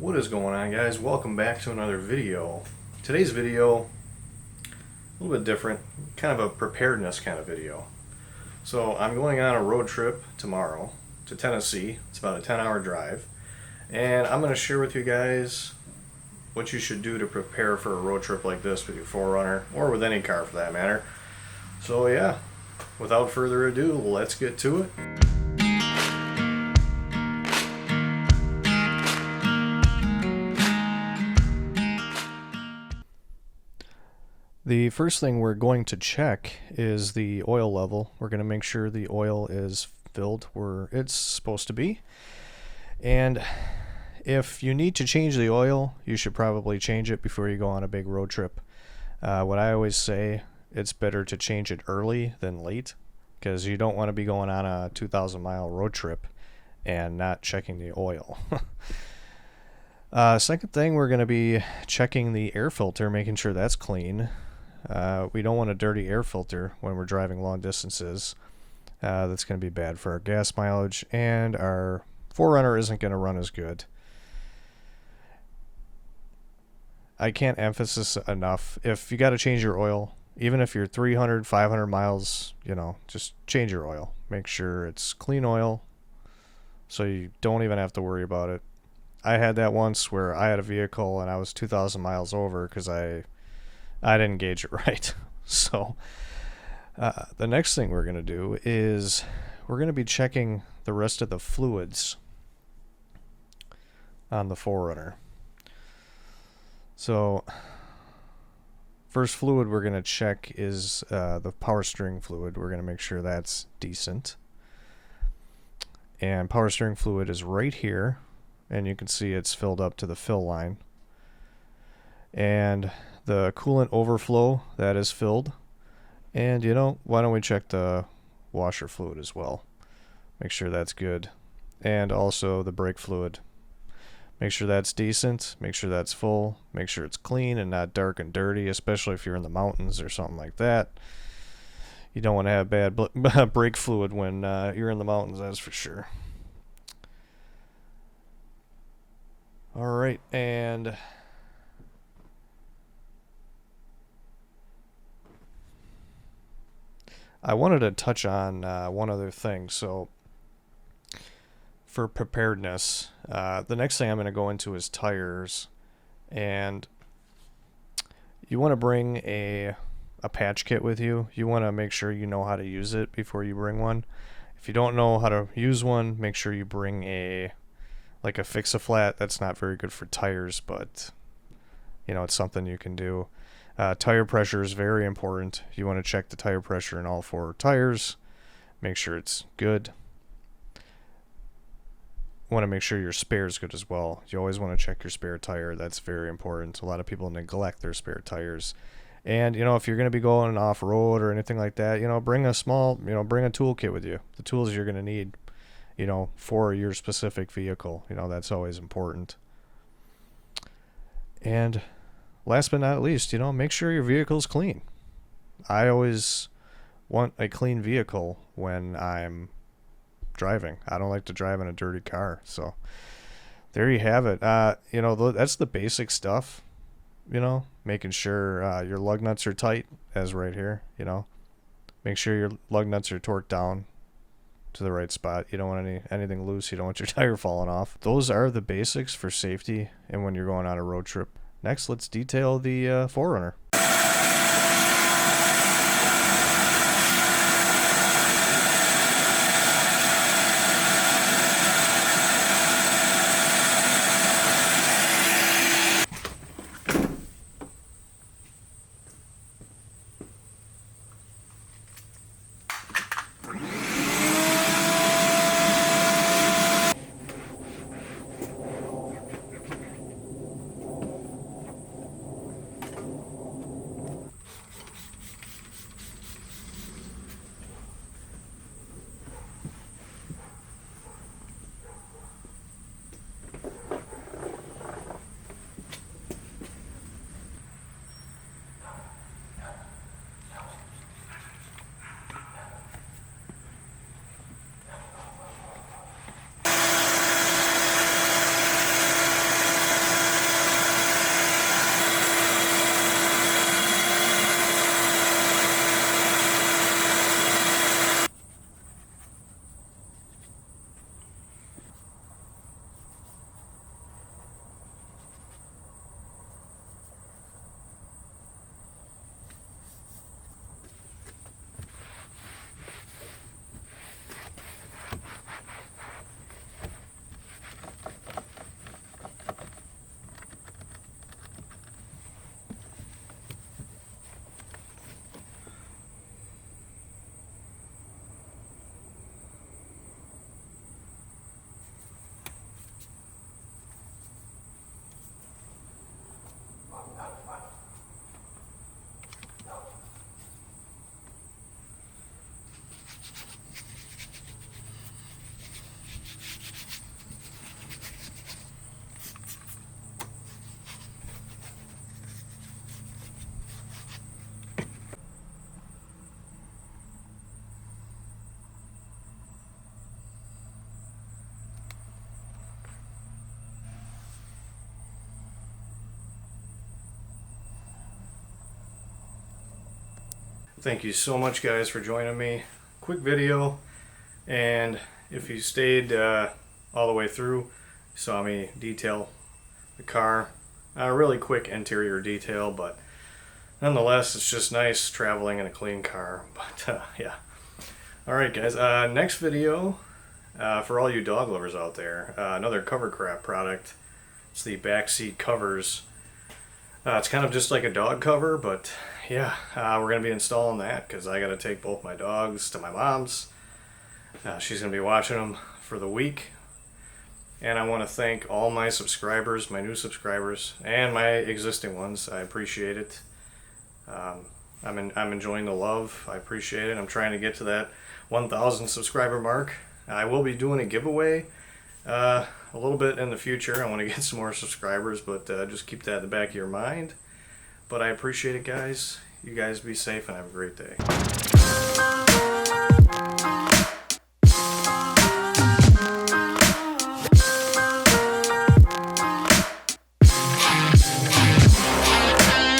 What is going on, guys? Welcome back to another video. Today's video, a little bit different, kind of a preparedness kind of video. So I'm going on a road trip tomorrow to Tennessee. It's about a 10-hour drive, and I'm going to share with you guys what you should do to prepare for a road trip like this with your 4Runner, or with any car for that matter. So yeah, without further ado, let's get to it. The first thing we're going to check is the oil level. We're going to make sure the oil is filled where it's supposed to be. And if you need to change the oil, you should probably change it before you go on a big road trip. What I always say, it's better to change it early than late, because you don't want to be going on a 2,000-mile road trip and not checking the oil. Second thing, we're going to be checking the air filter, making sure that's clean. We don't want a dirty air filter when we're driving long distances. That's going to be bad for our gas mileage, and our 4Runner isn't going to run as good. I can't emphasize enough, if you got to change your oil, even if you're 300, 500 miles, just change your oil. Make sure it's clean oil so you don't even have to worry about it. I had that once where I had a vehicle and I was 2,000 miles over because I didn't gauge it right. So the next thing we're going to do is we're going to be checking the rest of the fluids on the 4Runner. So first fluid we're going to check is the power steering fluid. We're going to make sure that's decent. And power steering fluid is right here, and you can see it's filled up to the fill line. And the coolant overflow, that is filled. And why don't we check the washer fluid as well? Make sure that's good. And also the brake fluid. Make sure that's decent, make sure that's full, make sure it's clean and not dark and dirty, especially if you're in the mountains or something like that. You don't want to have bad brake fluid when you're in the mountains, that's for sure. Alright, and I wanted to touch on one other thing. So for preparedness, the next thing I'm going to go into is tires. And you want to bring a patch kit with you. You want to make sure you know how to use it before you bring one. If you don't know how to use one, make sure you bring a fix-a-flat. That's not very good for tires, but it's something you can do. Tire pressure is very important. You want to check the tire pressure in all 4 tires. Make sure it's good. You want to make sure your spare is good as well. You always want to check your spare tire. That's very important. A lot of people neglect their spare tires. And if you're going to be going off-road or anything like that, bring a bring a toolkit with you. The tools you're going to need, for your specific vehicle. That's always important. And last but not least, make sure your vehicle's clean. I always want a clean vehicle when I'm driving. I don't like to drive in a dirty car. So there you have it. That's the basic stuff. Making sure your lug nuts are tight, as right here. Make sure your lug nuts are torqued down to the right spot. You don't want anything loose. You don't want your tire falling off. Those are the basics for safety and when you're going on a road trip. Next, let's detail the 4Runner. Thank you so much, guys, for joining me. Quick video, and if you stayed all the way through, you saw me detail the car. A really quick interior detail, but nonetheless, it's just nice traveling in a clean car. But yeah. Alright, guys, next video, for all you dog lovers out there, another Covercraft product. It's the backseat covers. It's kind of just like a dog cover, but yeah, we're going to be installing that because I got to take both my dogs to my mom's. She's going to be watching them for the week. And I want to thank all my subscribers, my new subscribers, and my existing ones. I appreciate it. I'm enjoying the love. I appreciate it. I'm trying to get to that 1,000 subscriber mark. I will be doing a giveaway a little bit in the future. I want to get some more subscribers, but just keep that in the back of your mind. But I appreciate it, guys. You guys be safe and have a great day.